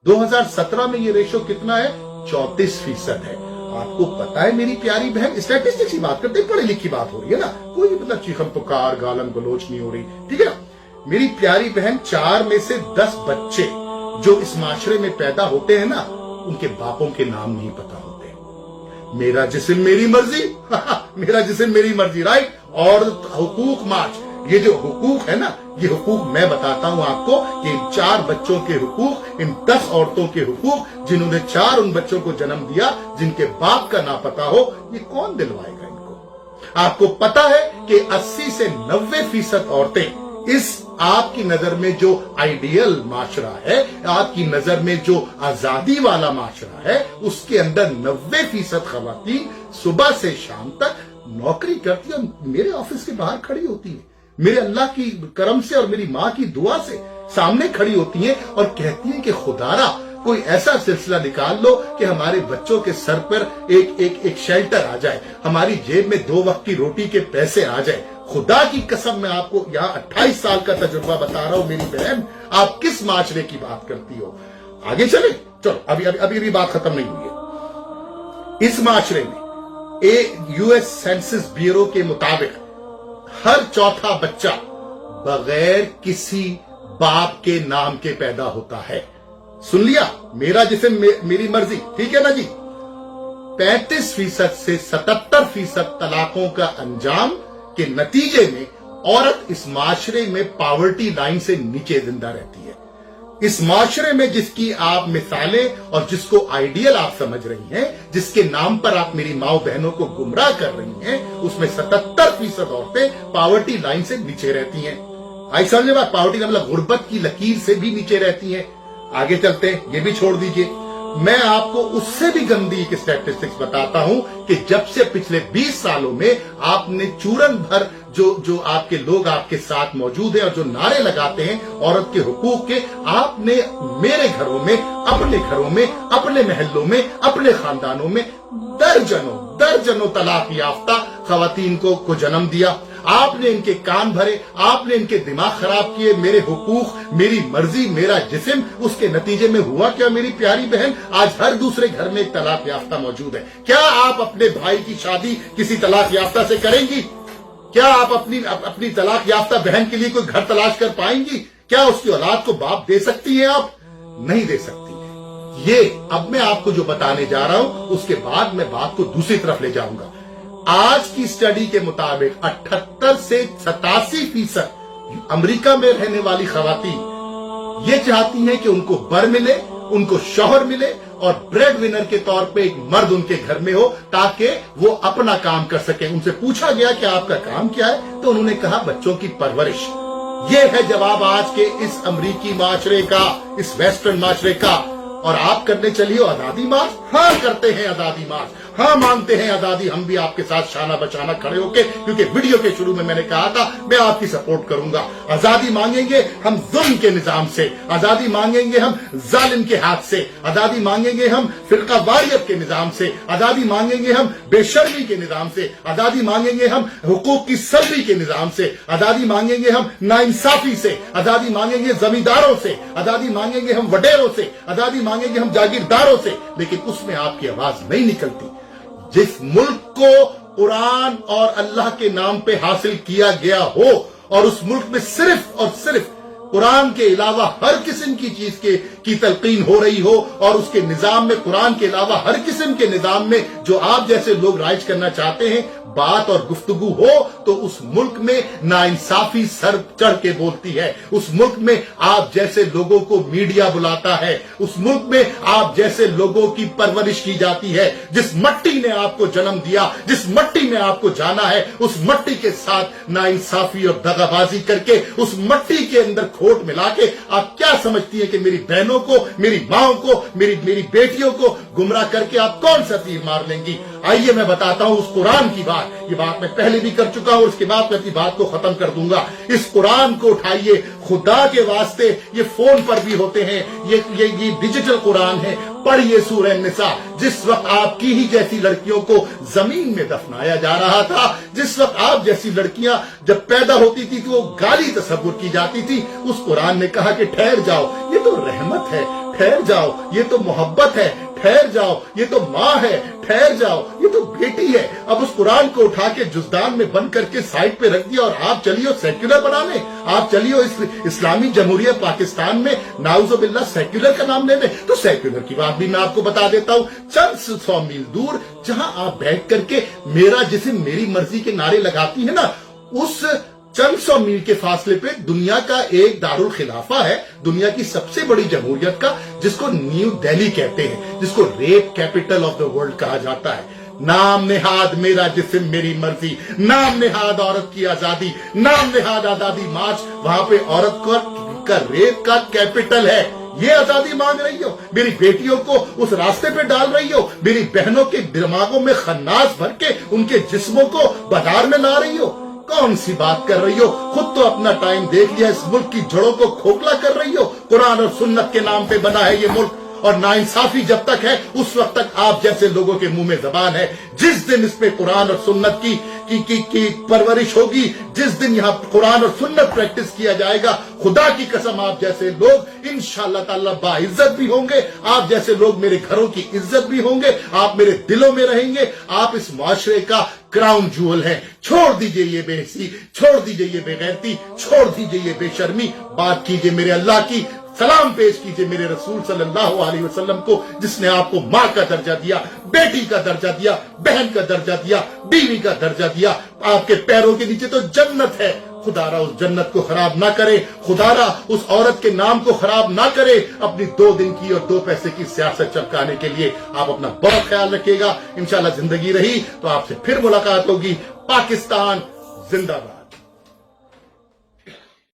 2017 में ये रेशो कितना है? 34% है। आपको पता है मेरी प्यारी बहन, स्टैटिस्टिक्स की बात करते, पढ़ी लिखी बात हो रही है ना, कोई मतलब चीखम पुकार गालम गलोच नहीं हो रही, ठीक है ना। मेरी प्यारी बहन, 4 में से 10 बच्चे जो इस माशरे में पैदा होते हैं ना, उनके बापों के नाम नहीं पता होते। मेरा जिस्म मेरी मर्जी मेरा जिस्म मेरी मर्जी, राइट। और हुकूक मार्च, ये जो हुकूक है ना, ये हुकूक मैं बताता हूं आपको कि इन 4 बच्चों के हुकूक, इन 10 औरतों के हुकूक, जिन्होंने 4 उन बच्चों को जन्म दिया, जिनके बाप का ना पता हो, ये कौन दिलवाएगा इनको? आपको पता है कि 80 से 90% औरतें इस आपकी नजर में जो आइडियल माशरा है, आपकी नजर में जो आजादी वाला माशरा है, उसके अंदर 90% खवातीन सुबह से शाम तक नौकरी करती है, मेरे ऑफिस के बाहर खड़ी होती है, मेरे अल्लाह की करम से और मेरी माँ की दुआ से सामने खड़ी होती हैं और कहती हैं कि खुदारा कोई ऐसा सिलसिला निकाल लो कि हमारे बच्चों के सर पर एक शेल्टर आ जाए, हमारी जेब में 2 वक्त की रोटी के पैसे आ जाए। खुदा की कसम, मैं आपको यहाँ 28 साल का तजुर्बा बता रहा हूं मेरी बहन, आप किस माशरे की बात करती हो। आगे चले, चलो, अभी बात खत्म नहीं हुई है। इस माशरे में यूएस सेंसस ब्यूरो के मुताबिक हर चौथा बच्चा बगैर किसी बाप के नाम के पैदा होता है। सुन लिया, मेरा जिस्म मेरी मर्जी, ठीक है ना जी। 35% से 77% तलाकों का अंजाम के नतीजे में औरत इस माशरे में पॉवर्टी लाइन से नीचे जिंदा रहती है। इस माशरे में जिसकी आप मिसालें और जिसको आइडियल आप समझ रही हैं, जिसके नाम पर आप मेरी माओ बहनों को गुमराह कर रही हैं, उसमें 77% औरतें पॉवर्टी लाइन से नीचे रहती हैं। आई समझे बात? पॉवर्टी मतलब गुर्बत की लकीर से भी नीचे रहती हैं। आगे चलते हैं, ये भी छोड़ दीजिए। मैं आपको उससे भी गंदी एक स्टैटिस्टिक्स बताता हूं कि जब से पिछले 20 सालों में आपने चूरन भर जो आपके लोग आपके साथ मौजूद हैं और जो नारे लगाते हैं औरत के हुकूक के, आपने मेरे घरों में, अपने महल्लों में, अपने खानदानों में दर्जनों तलाक याफ्ता खवातीन को जन्म दिया। आपने इनके कान भरे, आपने इनके दिमाग खराब किए। मेरे हुकूक, मेरी मर्जी, मेरा जिस्म, उसके नतीजे में हुआ क्या मेरी प्यारी बहन? आज हर दूसरे घर में एक तलाक याफ्ता मौजूद है। क्या आप अपने भाई की शादी किसी तलाक याफ्ता से करेंगी? क्या आप अपनी तलाक याफ्ता बहन के लिए कोई घर तलाश कर पाएंगी? क्या उसकी औलाद को बाप दे सकती हैं आप? नहीं दे सकती। ये अब मैं आपको जो बताने जा रहा हूं, उसके बाद मैं बात को दूसरी तरफ ले जाऊंगा। आज की स्टडी के मुताबिक 78 से 87% अमेरिका में रहने वाली खवातीन ये चाहती हैं कि उनको बर मिले, उनको शौहर मिले और ब्रेड विनर के तौर पे एक मर्द उनके घर में हो ताकि वो अपना काम कर सके। उनसे पूछा गया कि आपका काम क्या है, तो उन्होंने कहा बच्चों की परवरिश। ये है जवाब आज के इस अमरीकी माशरे का, इस वेस्टर्न माशरे का। और आप करने चलिए आजादी मार्च? हाँ, करते हैं आजादी मार्च, हाँ मानते हैं आजादी। हम भी आपके साथ शाना बचाना खड़े होके, क्योंकि वीडियो के शुरू में मैंने कहा था मैं आपकी सपोर्ट करूंगा। आजादी मांगेंगे हम जुल्म के निजाम से, आजादी मांगेंगे हम जालिम के हाथ से, आजादी मांगेंगे हम फिरका वारियत के निजाम से, आजादी मांगेंगे हम बेशर्मी के निजाम से, आजादी मांगेंगे हम हुकूक की सल्बी के निजाम से, आजादी मांगेंगे हम नाइंसाफी से, आजादी मांगेंगे जमींदारों से, आजादी मांगेंगे हम वडेरों से, आजादी मांगेंगे हम जागीरदारों से। लेकिन उसमें आपकी आवाज नहीं निकलती। जिस मुल्क को कुरान और अल्लाह के नाम पे हासिल किया गया हो और उस मुल्क में सिर्फ और सिर्फ कुरान के अलावा हर किस्म की चीज की तलकीन हो रही हो और उसके निजाम में कुरान के अलावा हर किस्म के निजाम में जो आप जैसे लोग राइज करना चाहते हैं, बात और गुफ्तगू हो, तो उस मुल्क में नाइंसाफी सर चढ़ के बोलती है। उस मुल्क में आप जैसे लोगों को मीडिया बुलाता है। उस मुल्क में आप जैसे लोगों की परवरिश की जाती है। जिस मट्टी ने आपको जन्म दिया, जिस मट्टी में आपको जाना है, उस मट्टी के साथ नाइंसाफी और दगाबाजी करके उस मट्टी के अंदर खोट मिला के आप क्या समझती हैं कि मेरी बहनों को, मेरी माओ को, मेरी बेटियों को गुमराह करके आप कौन सा तीर मार लेंगी? आइए मैं बताता हूं उस कुरान की बात। ये बात मैं पहले भी कर चुका हूं, उसके बाद मैं अपनी बात को खत्म कर दूंगा। इस कुरान को उठाइए, खुदा के वास्ते। ये फोन पर भी होते हैं, ये डिजिटल कुरान है। पढ़िए सूरह निसा। जिस वक्त आपकी ही जैसी लड़कियों को जमीन में दफनाया जा रहा था, जिस वक्त आप जैसी लड़कियां जब पैदा होती थी तो वो गाली तसव्वुर की जाती थी, उस कुरान ने कहा कि ठहर जाओ, ये तो रहमत है, ठहर जाओ, ये तो मोहब्बत है, ठहर जाओ, ये तो माँ है, ठहर जाओ, ये तो बेटी है। अब उस कुरान को उठा के जुज़दान में बंद करके साइड पे रख दिया और आप चलिए सेक्युलर बनाने, आप चलिए इस्लामी जमहूरियत पाकिस्तान में नाउज़ुबिल्लाह सेक्युलर का नाम लेने। तो सेक्युलर की बात भी मैं आपको बता देता हूं, चंद 100 मील दूर जहां आप बैठ करके मेरा जिस्म मेरी मर्जी के नारे लगाती है ना, उस चंद 100 मील के फासले पे दुनिया का एक दारुल खिलाफा है, दुनिया की सबसे बड़ी जमहूरियत का, जिसको न्यू दिल्ली कहते हैं, जिसको rape capital of the world कहा जाता है। नाम नेहाद मेरा जिस्म मेरी मर्जी, नाम नेहाद औरत की आजादी, नाम नेहाद आजादी मार्च, वहां पे औरत का रेप का कैपिटल है। ये आजादी मांग रही हो, मेरी बेटियों को उस रास्ते पे डाल रही हो, मेरी बहनों के दिमागों में खन्नास भर के उनके जिस्मों को बाजार में ला रही हो। कौन सी बात कर रही हो? खुद तो अपना टाइम देख लिया, इस मुल्क की जड़ों को खोखला कर रही हो। कुरान और सुन्नत के नाम पे बना है ये मुल्क, और नाइंसाफी जब तक है उस वक्त तक आप जैसे लोगों के मुंह में जबान है। जिस दिन इस पे कुरान और सुन्नत की परवरिश होगी, जिस दिन यहाँ कुरान और सुन्नत प्रैक्टिस किया जाएगा, खुदा की कसम आप जैसे लोग इंशाअल्लाह ताला बाइज्जत भी होंगे, आप जैसे लोग मेरे घरों की इज्जत भी होंगे, आप मेरे दिलों में रहेंगे, आप इस मुआशरे का क्राउन जूअल है। छोड़ दीजिए ये बेहसी, छोड़ दीजिए ये बेगैरती, छोड़ दीजिए ये बेशर्मी, बात कीजिए मेरे अल्लाह की, सलाम पेश कीजिए मेरे रसूल सल्लल्लाहु अलैहि वसल्लम को, जिसने आपको माँ का दर्जा दिया, बेटी का दर्जा दिया, बहन का दर्जा दिया, बीवी का दर्जा दिया। आपके पैरों के नीचे तो जन्नत है। खुदारा उस जन्नत को खराब ना करे, खुदारा उस औरत के नाम को खराब ना करे अपनी 2 दिन की और 2 पैसे की सियासत चमकाने के लिए। आप अपना बहुत ख्याल रखिएगा। इंशाल्लाह जिंदगी रही तो आपसे फिर मुलाकात होगी। पाकिस्तान जिंदाबाद।